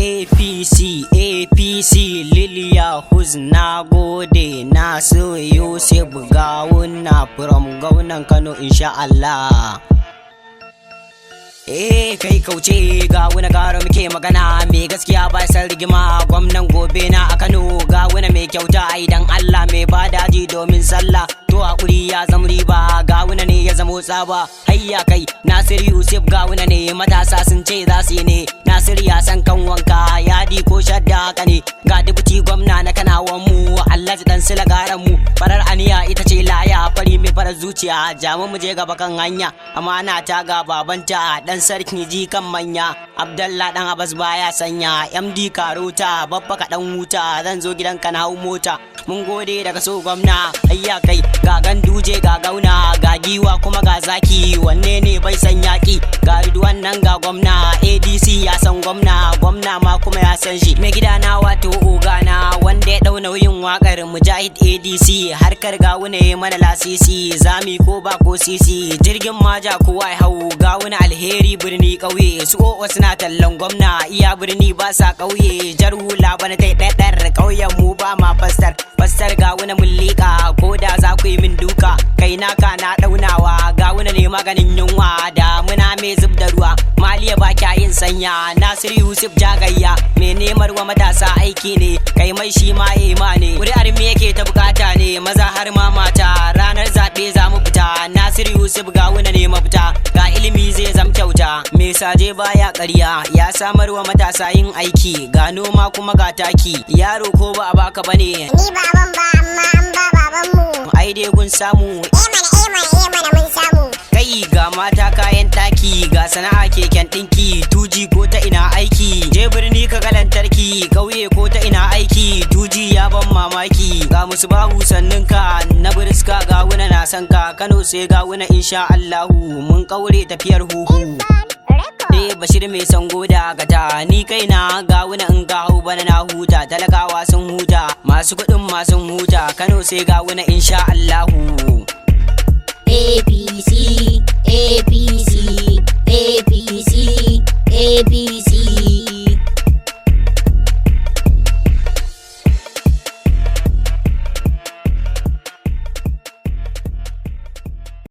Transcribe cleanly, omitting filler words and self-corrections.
APC Liliya Huz na gode na so Yusuf Gawuna from Gaunan Kano insha Allah. Kai kauce ga wani garo muke magana mai gaskiya ba san rigima gwamnan gobe na a Kano ga wani mai kyauta idan Allah mai bada ji domin sallah to hakuri ya zama riba ga wani ne ya zamo tsaba hayya kai Nasir Yusuf ga wani ne matasa sun ce za su yi ne Nasir ya san kan wanka yadi ko shadda haka ne ga dubuti gwamna na Kanawan mu Allah ji dan sila garan mu farar aniya ita ce laya fari mai farar zuciya jamu mu je gaba kan hanya amana ta ga babanta dan sarki ji kan manya Abdallah dan Abbas baya sanya MD Karota babba ka dan huta zan zo gidanka na hau mota mun gode daga so gwamna ayya kai ga ganduje ga gauna ga giwa kuma ga zaki wanne ne bai san yaki ga Ridwan nan ga gwamna ADC ya san gwamna ma kuma ya san shi mai gidana wato ogana wanda ya dau nauyin wakar Mujahid ADC harkar gawuna ya mana lasisi zami ko ba ko sisi jirgin maja kowa ya hau gawuna alheri birni kauye su suna tallan gwamna iya birni ba sa kauye jarhula bana tai daddar kauyen mu ba ma fastar gawuna mun lika ko da za ku yi min duka kai naka na daunawa gawuna ne maganin yunwa da muna mai zub da ruwa maliya ba kya yin sanya Nasir Yusuf jagayya mai nemar wa matasa aiki ne kai mai shi ma yayi ma ne kuri'ar me yake ta bukata ne maza har ma mata ranar zabe za mu fita Nasir Yusuf gawuna ne mafita ga ilimi zai zam kyauta me saje baya ƙarya ya samar wa matasa yin aiki ga noma kuma ga taki yaro ko ba a baka bane ni baban ba amma an ba baban mu ai dai kun samu mana mun samu kai ga mata kayan taki ga sana'a keken dinki tuji ko ta ina aiki je birni ka ga lantarki kauye ko ta ina aiki tuji ya ban mamaki ga musu bahu sannin ka na buriska ga wuna na san ka Kano sai ga wuna insha Allahu mun kaure tafiyar huhu Bashir mai sango da gata ni kaina ga wuna in ga hau bana na huta talakawa sun huta masu kuɗin ma sun huta Kano sai ga wuna insha Allahu. APC